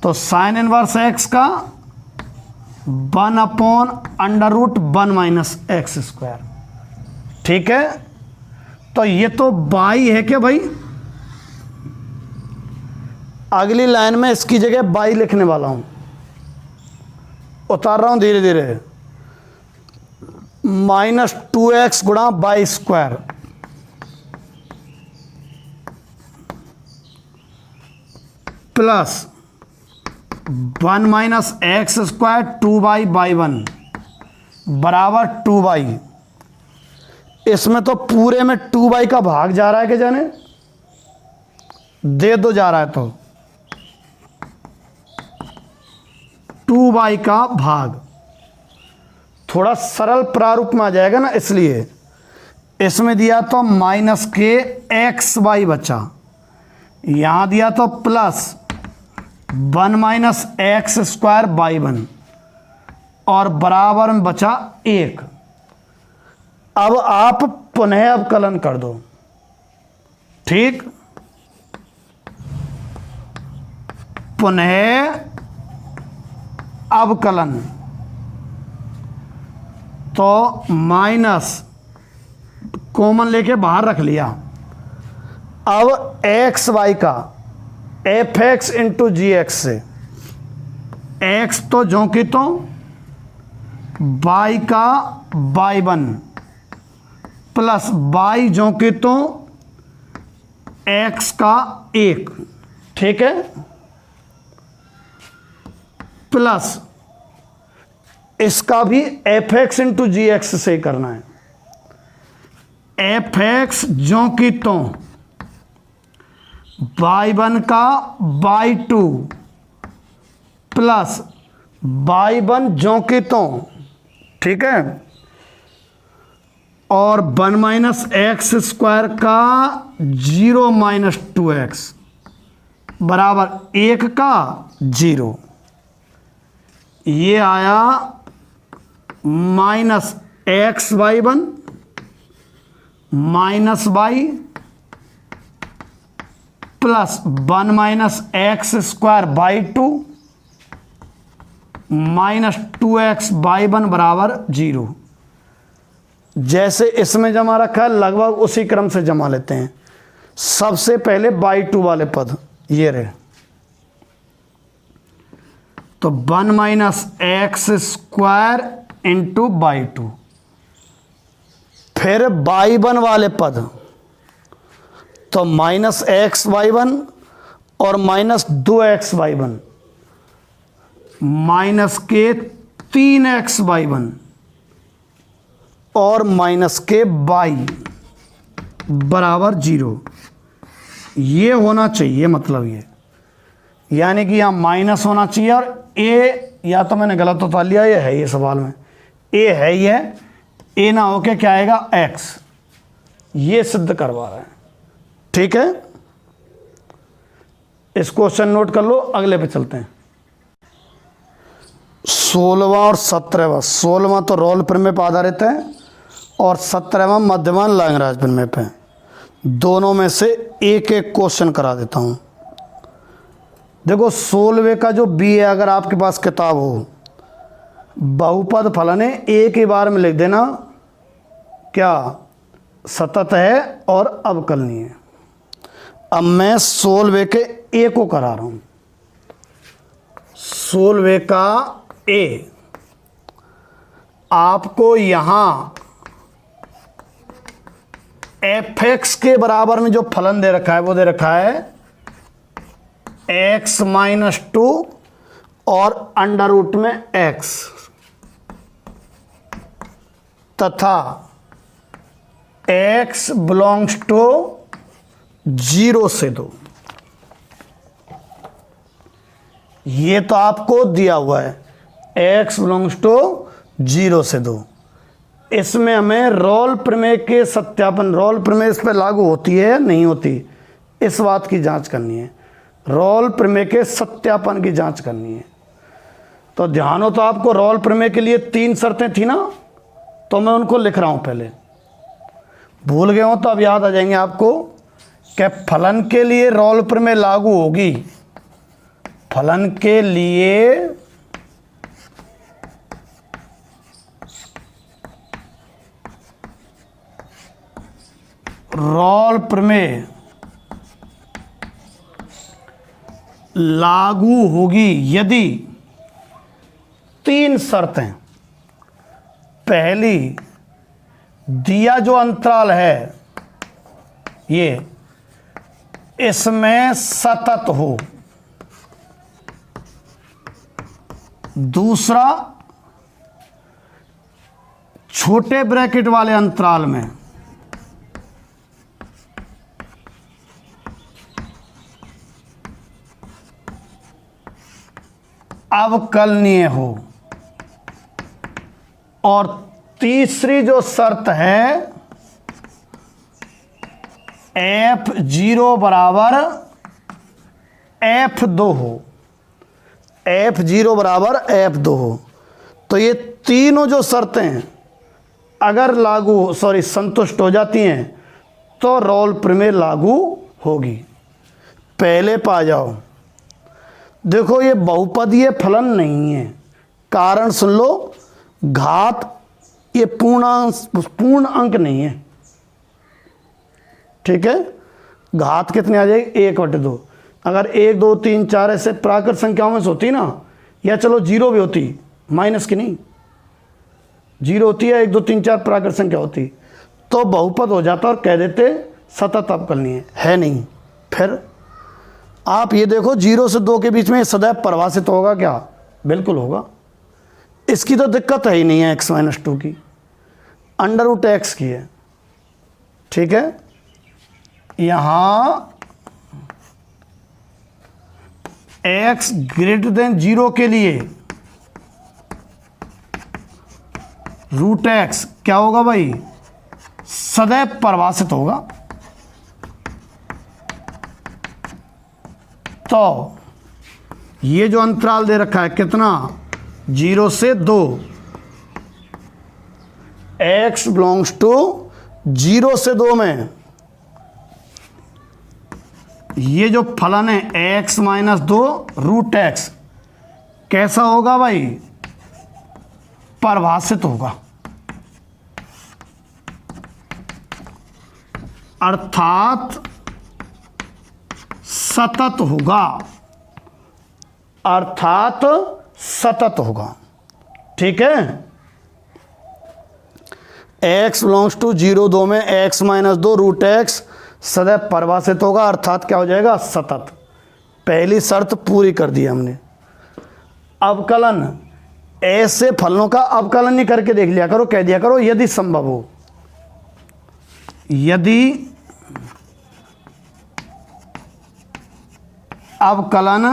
तो साइन इनवर्स x का 1/√1 माइनस एक्स स्क्वायर। ठीक है, तो ये तो y है क्या भाई, अगली लाइन में इसकी जगह y लिखने वाला हूं, उतार रहा हूं धीरे धीरे, -2x गुणा y square plus 1 minus x square 2y/1 बराबर 2y। इसमें तो पूरे में 2y का भाग जा रहा है कि जाने दे दो जा रहा है तो 2y का भाग थोड़ा सरल प्रारूप में आ जाएगा ना, इसलिए इसमें दिया तो माइनस के xy बचा, यहां दिया तो plus 1 minus x square by 1 और बराबर में बचा 1। अब आप पुनः अवकलन कर दो, ठीक। पुनः अवकलन तो माइनस कॉमन लेके बाहर रख लिया। अब एक्स वाई का एफ एक्स इंटू जी एक्स से एक्स तो जो कि तो वाई का y/1 प्लस वाई जो कि तो एक्स का 1, ठीक है, प्लस इसका भी एफ एक्स इंटू जी एक्स से करना है। एफ एक्स जो कि तो y/1 का y/2 प्लस y/1 जो कि तो, ठीक है, और 1 माइनस एक्स स्क्वायर का 0 माइनस 2x बराबर 1 का 0। ये आया minus x/1 minus y plus 1 minus x square y/2 minus 2x/1 बराबर 0। जैसे इसमें जमा रखा है लगभग उसी क्रम से जमा लेते हैं। सबसे पहले y/2 वाले पद ये रहे, तो 1 minus x square into y/2, फिर y/1 वाले पद तो माइनस x/y/1 और माइनस 2x/y/1 माइनस के 3x/y/1 और माइनस के y बराबर 0। ये होना चाहिए, मतलब ये यानी कि यहाँ माइनस होना चाहिए और a, या तो मैंने गलत उतार लिया, ये है, ये सवाल में a है, ये a ना होके क्या आएगा x, ये सिद्ध करवा रहा है, ठीक है। इस क्वेश्चन नोट कर लो, अगले पे चलते हैं। 16वां और 17वां, 16वां तो रोल प्रमेय पर आधारित है और 17वां मध्यमान लैग्रांज प्रमेय पे। दोनों में से एक एक क्वेश्चन करा देता हूं। देखो 16वें का जो बी है, अगर आपके पास किताब हो, बहुपद फलन है, एक ही बार में लिख देना क्या सतत है और अवकलनीय है। अब मैं 16वें के ए को करा रहा हूं। 16वें का ए, आपको यहां एफ एक्स के बराबर में जो फलन दे रखा है वो दे रखा है x माइनस 2 और अंडर रूट में x तथा x बिलोंग्स टू 0 से 2। ये तो आपको दिया हुआ है x बिलोंग्स टू 0 से 2। इसमें हमें रोल प्रमेय के सत्यापन, रोल प्रमेय इस पर लागू होती है नहीं होती, इस बात की जांच करनी है। रोल प्रमेय के सत्यापन की जांच करनी है। तो ध्यान हो तो आपको रोल प्रमेय के लिए 3 शर्तें थी ना, तो मैं उनको लिख रहा हूं। पहले भूल गए हो तो अब याद आ जाएंगे आपको कि फलन के लिए रोल प्रमेय लागू होगी। फलन के लिए रोल प्रमेय लागू होगी यदि 3 शर्तें। पहली, दिया जो अंतराल है ये, इसमें सतत हो, दूसरा छोटे ब्रैकेट वाले अंतराल में अवकलनीय हो, और तीसरी जो शर्त है F0 बराबर F2 हो, F0 बराबर F2 हो। तो ये तीनों जो शर्तें अगर संतुष्ट हो जाती हैं तो रोल प्रमेय लागू होगी। पहले पा जाओ। देखो ये बहुपदीय फलन नहीं है, कारण सुन लो, घात ये पूर्ण अंक नहीं है, ठीक है। घात कितने आ जाएगी, 1/2। अगर 1 2 3 4 ऐसे प्राकृत संख्याओं में से होती ना, या चलो 0 भी होती, माइनस की नहीं, 0 होती है, 1 2 3 4 प्राकृत संख्या होती तो बहुपद हो जाता और कह देते सतत अवकलनीय है नहीं। फिर आप ये देखो 0 से 2 के बीच में सदैव परिभाषित होगा क्या, बिल्कुल होगा। इसकी तो दिक्कत है ही नहीं है, x-2 की, √x की है, ठीक है। यहां x > 0 के लिए √x क्या होगा भाई, सदैव परिभाषित होगा। तो ये जो अंतराल दे रखा है कितना, 0 से 2, x बिलोंग्स टू 0 से 2 में ये जो फलन है x - 2 √x कैसा होगा भाई, परिभाषित होगा, अर्थात सतत होगा, अर्थात सतत होगा, ठीक है। x बिलोंग्स टू 0 2 में x - 2 √x सदैव परिभाषित होगा, अर्थात क्या हो जाएगा, सतत। पहली शर्त पूरी कर दी हमने। अवकलन, ऐसे फलनों का अवकलन नहीं करके देख लिया करो, कह दिया करो यदि संभव हो, यदि अवकलन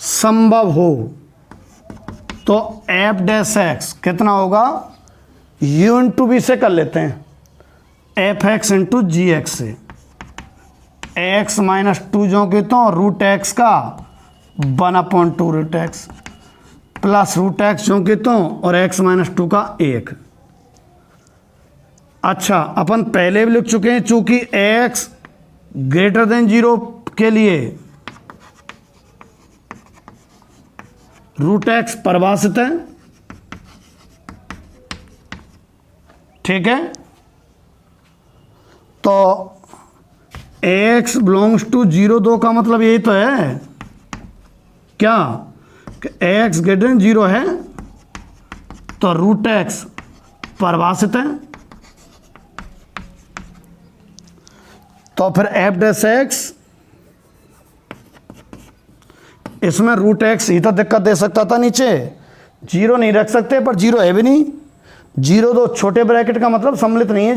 संभव हो तो f' कितना होगा, u × v से कर लेते हैं, fx × gx से, x - 2 जो कहता हूँ √x का 1/2 √x प्लस √x जो कहता हूँ और x - 2 का 1। अच्छा, अपन पहले भी लिख चुके हैं, चूंकि x > 0 के लिए √x परिभाषित है, ठीक है। तो x बिलोंग्स टू 0 2 का मतलब यही तो है क्या, कि x > 0 है तो √x परिभाषित है। तो फिर f' इसमें √x ही तो दिक्कत दे सकता था, नीचे 0 नहीं रख सकते, पर 0 है भी नहीं। 0 2 छोटे ब्रैकेट का मतलब सम्मिलित नहीं है,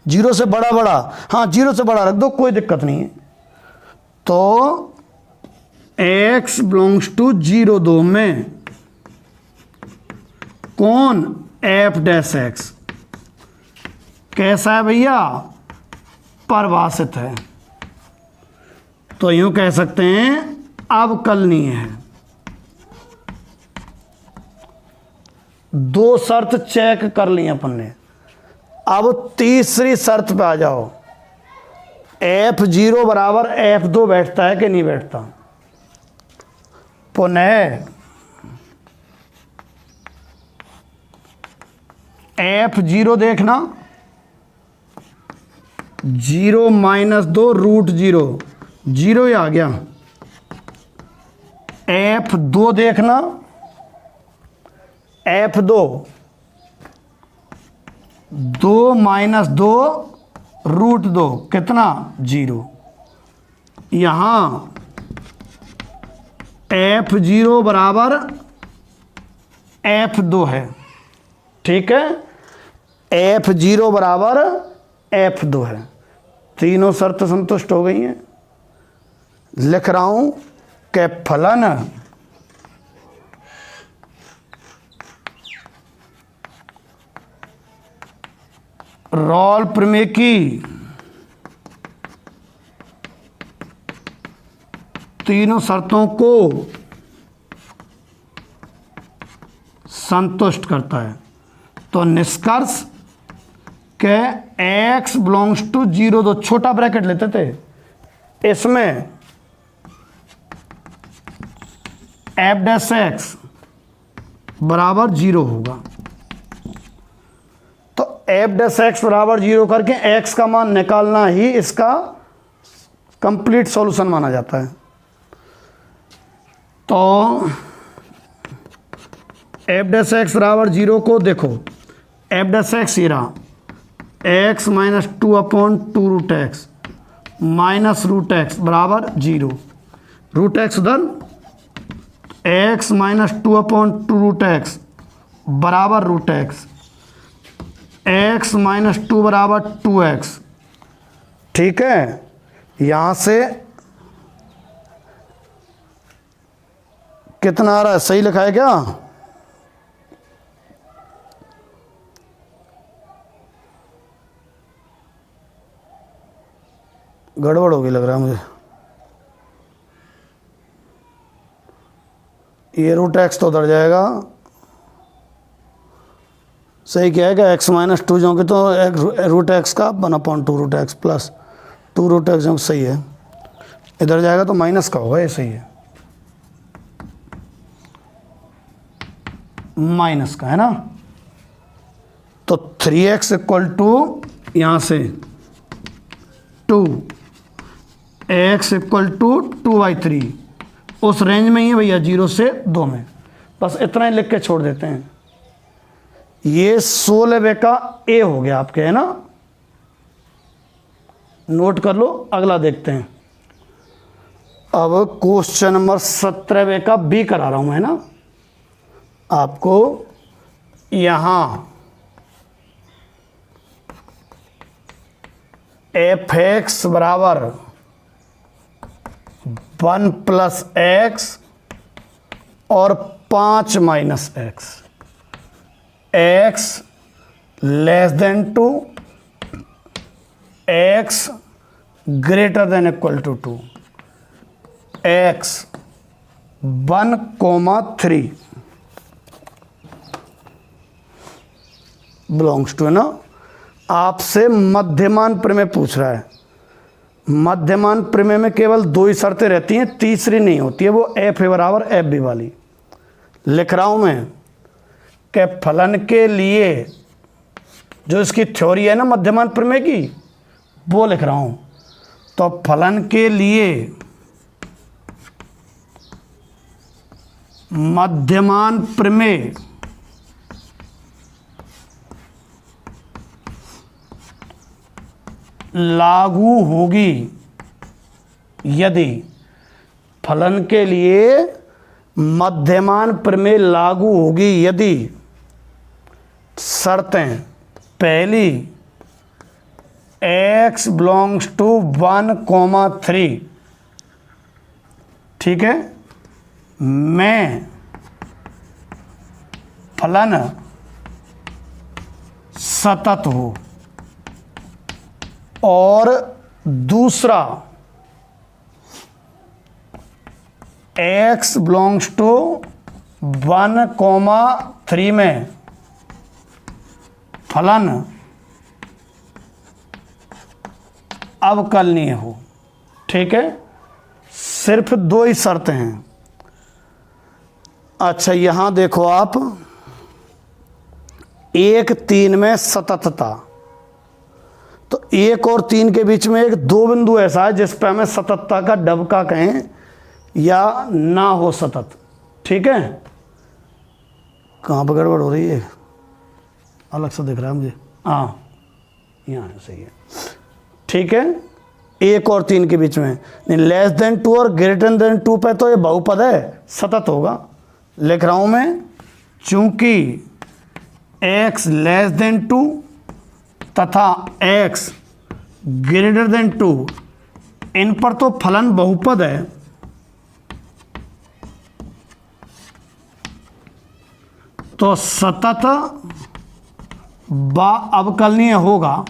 0 से बड़ा, हाँ 0 से बड़ा रख दो, कोई दिक्कत नहीं है। तो x बिलोंग्स टू 0 2 में कौन, f' कैसा है भैया, परिभाषित है। तो यूं कह सकते हैं अवकलनीय है। 2 शर्त चेक कर ली अपन ने। अब तीसरी शर्त पे आ जाओ, f0 बराबर f2 बैठता है कि नहीं बैठता। पुनः f0 देखना, 0 - 2 √0, 0 ही आ गया। f2 देखना, f2 2 - 2 √2 कितना, 0। यहां F0 बराबर F2 है, ठीक है। F0 बराबर F2 है, तीनों शर्त संतुष्ट हो गई हैं। लिख रहा हूं कि फलन रॉल प्रमेय की तीनों शर्तों को संतुष्ट करता है। तो निष्कर्ष के x बिलोंग्स टू 0, दो छोटा ब्रैकेट लेते थे, इसमें f डैश x बराबर 0 होगा। तो f डैश x बराबर 0 करके x का मान निकालना ही इसका कंप्लीट सॉल्यूशन माना जाता है। तो f डैश x बराबर 0 को देखो, f डैश x ये रहा, x minus 2/2 root x minus root x बराबर 0, रूट एक्स उधर, x माइनस 2/2 रूट एक्स बराबर रूट एक्स, x माइनस 2 बराबर 2x, ठीक है। यहाँ से कितना आ रहा है, सही लिखा है क्या? गड़बड़ होगी लग रहा है मुझे। ये रूट एक्स तो उधर जाएगा, सही क्या है क्या? x माइनस 2 जो कि तो रूट एक्स का 1/2 root x plus 2 root x जो सही है, इधर जाएगा तो माइनस का होगा, ये सही है, माइनस का है ना। तो 3x इक्वल टू यहाँ से 2x इक्वल टू 2/3, उस रेंज में ही है भैया, 0 से 2 में। बस इतना ही लिख के छोड़ देते हैं। ये 16वें का ए हो गया आपके, है ना, नोट कर लो। अगला देखते हैं। अब क्वेश्चन नंबर 17वें का बी करा रहा हूं मैं, ना आपको। यहां f(x) बराबर 1 + x और 5 - x, x <2, x > 2, x 1,3 belongs to, है ना। आपसे मध्यमान प्रमेय पूछ रहा है। मध्यमान प्रमेय में केवल 2 ही शर्तें रहती हैं, तीसरी नहीं होती है, वो f बराबर f भी वाली। लिख रहा हूं मैं कि फलन के लिए जो इसकी थ्योरी है ना मध्यमान प्रमेय की, वो लिख रहा हूं। तो फलन के लिए मध्यमान प्रमेय लागू होगी यदि, फलन के लिए मध्यमान प्रमेय लागू होगी यदि शर्तें, पहली x बिलोंग्स टू 1,3, ठीक है, में फलन सतत हो, और दूसरा x बिलोंग्स टू 1,3 में फलन अवकलनीय हो, ठीक है। सिर्फ 2 ही शर्तें हैं। अच्छा, यहां देखो आप, 1, 3 में सततता, तो 1 और 3 के बीच में एक 2 बिंदु ऐसा है जिस पे हमें सततता का डबका कहें या ना हो सतत, ठीक है। कहाँ पर गड़बड़ हो रही है, अलग सा दिख रहा है मुझे, हाँ यहाँ है, सही है, ठीक है। 1 और 3 के बीच में, नहीं लेस देन 2 और ग्रेटर देन 2 पे तो ये बहुपद है, सतत होगा। लिख रहा हूँ मैं, चूंकि x लेस देन 2 तथा x ग्रेटर देन 2 इन पर तो फलन बहुपद है, तो सतत व अवकलनीय होगा।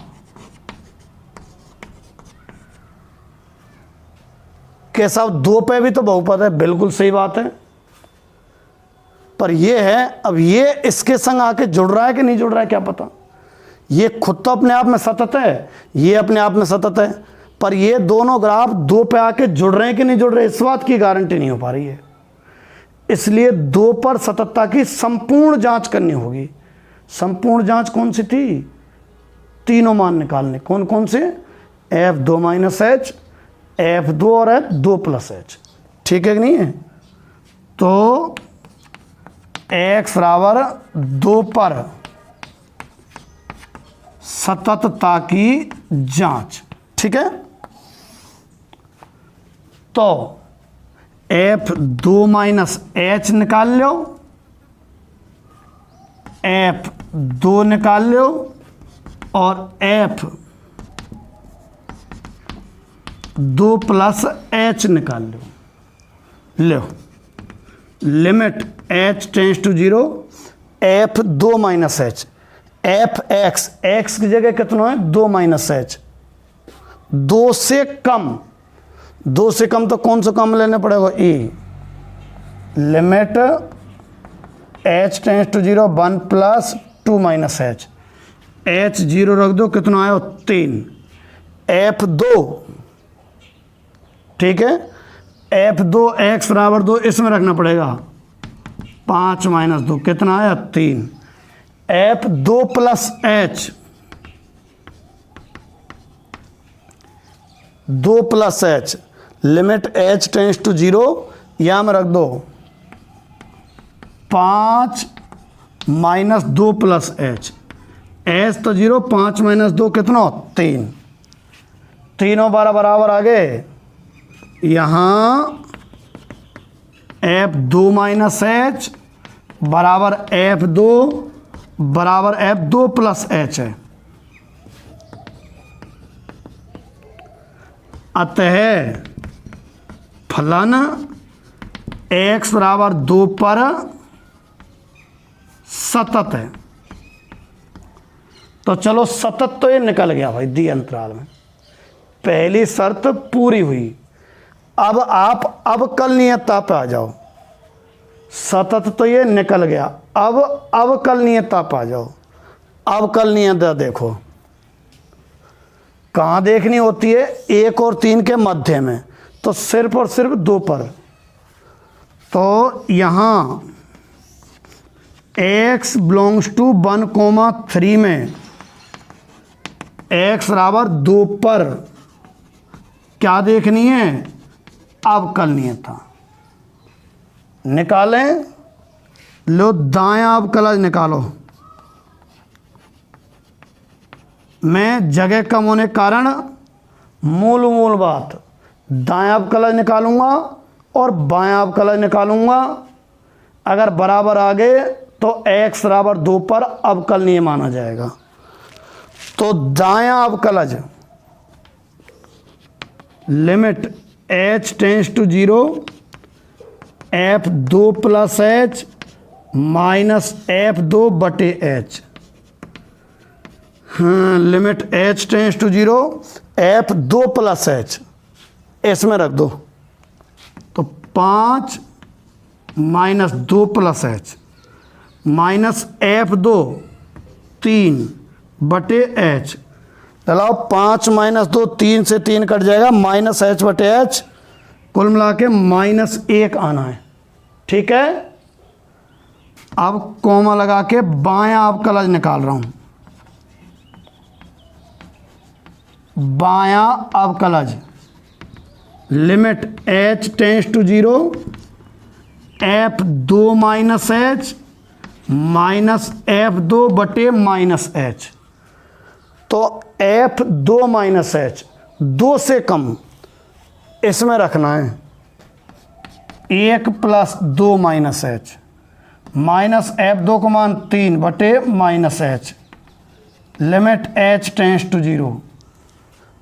कैसा, 2 पे भी तो बहुपद है, बिल्कुल सही बात है, पर ये है, अब ये इसके संग आके जुड़ रहा है कि नहीं जुड़ रहा है क्या पता। ये खुद तो अपने आप में सतत है, ये अपने आप में सतत है, पर ये दोनों ग्राफ 2 पे आके जुड़ रहे हैं कि नहीं जुड़ रहे, इस बात की गारंटी नहीं हो पा रही है। इसलिए 2 पर सततता की संपूर्ण जांच करनी होगी। संपूर्ण जांच कौन सी थी, तीनों मान निकालने, कौन कौन से, f2 माइनस एच, f2 और f2 प्लस एच, ठीक है कि नहीं है। तो x बराबर 2 पर सततता की जांच, ठीक है। तो f2 माइनस एच निकाल लो, f2 निकाल लो और f2 प्लस एच निकाल लो। Limit h tends to 0, f2 minus h, f x की जगह कितना है, 2 माइनस एच, 2 से कम, 2 से कम तो कौन सा कम लेना पड़ेगा, e। Limit h tends to 0 1 plus 2 minus h, h 0 रख दो, कितना आया 3, f2, ठीक है, f2 x बराबर 2 इसमें रखना पड़ेगा, 5 माइनस 2 कितना आया 3, f2 plus h, 2 plus h, limit h tends to 0 यहां में रख दो, 5 माइनस 2 प्लस एच, एच तो 0, 5 माइनस 2 कितना 3, तीनों बराबर आ गए। यहाँ f2 माइनस एच बराबर f2 प्लस एच है। अतः फलन x बराबर 2 पर सतत है। तो चलो सतत तो ये निकल गया भाई, दी अंतराल में पहली शर्त पूरी हुई। अब आप अवकलनीयता पे आ जाओ, सतत तो ये निकल गया, अब अवकलनीयता पे आ जाओ। अवकलनीयता देखो कहाँ देखनी होती है, 1 और 3 के मध्य में, तो सिर्फ और सिर्फ 2 पर। तो यहाँ x बिलोंग्स टू 1,3 में x बराबर 2 पर क्या देखनी है, अवकलनीयता निकालें। लो दायां अवकलज निकालो, मैं जगह कम होने के कारण मूल बात दायां अवकलज निकालूंगा और बायां अवकलज निकालूंगा। अगर बराबर आ गए तो x बराबर 2 पर अवकलनीय माना जाएगा। तो दायां अवकलज limit h tends to 0 f2 plus h minus f2 बटे एच, हाँ limit h tends to 0 f2 plus h इसमें रख दो, तो 5 minus 2 plus h minus f2 3 बटे एच। चलाओ 5 माइनस 2, 3 से 3 कट जाएगा, माइनस एच बटे एच, कुल मिला के -1 आना है, ठीक है। अब कॉमा लगा के बायां अवकलज निकाल रहा हूं, बायां अवकलज limit h tends to 0 f2 minus h minus f2 बटे माइनस एच। तो f2 माइनस एच 2 से कम इसमें रखना है 1 + 2 - h माइनस f2 का मान 3/-h limit h tends to 0।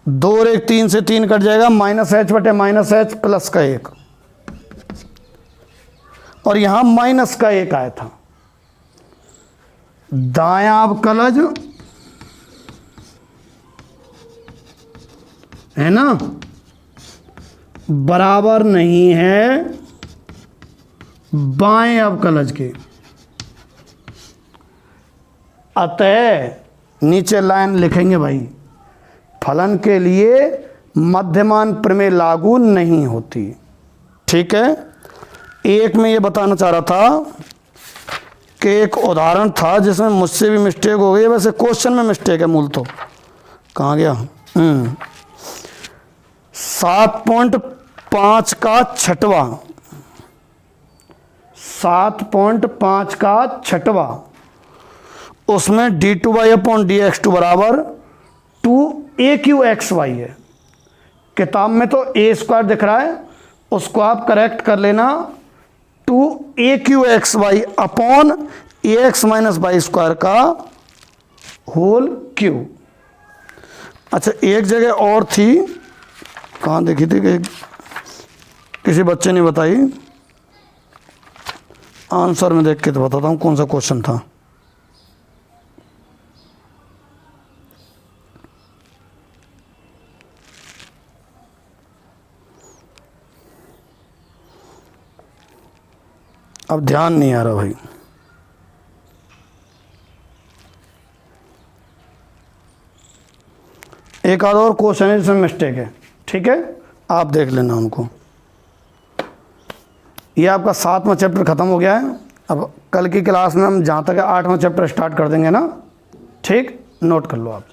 2 और 1 3 से 3 कट जाएगा, -h/-h प्लस का 1 और यहां माइनस का 1 आया था। दायां अवकलज है ना बराबर नहीं है बाएं अवकलज के, अतः नीचे लाइन लिखेंगे भाई, फलन के लिए मध्यमान प्रमेय लागू नहीं होती। ठीक है, एक में ये बताना चाह रहा था कि एक उदाहरण था जिसमें मुझसे भी मिस्टेक हो गई, वैसे क्वेश्चन में मिस्टेक है मूल तो। कहाँ गया? 7.5 का छठवां, 7.5 का छठवां, उसमें d2y/dx2 बराबर 2aqxy है। किताब में तो a² दिख रहा है, उसको आप करेक्ट कर लेना 2aqxy अपॉन ax - y² का होल क्यूब। अच्छा, एक जगह और थी, कहाँ देखी थी कि किसी बच्चे ने बताई, आंसर में देख के तो बताता हूँ कौन सा क्वेश्चन था। अब ध्यान नहीं आ रहा भाई। एक आध और क्वेश्चन है जिसमें मिस्टेक है, ठीक है, आप देख लेना उनको। ये आपका 7वां चैप्टर ख़त्म हो गया है। अब कल की क्लास में हम जहाँ तक 8वां चैप्टर स्टार्ट कर देंगे ना, ठीक, नोट कर लो आप।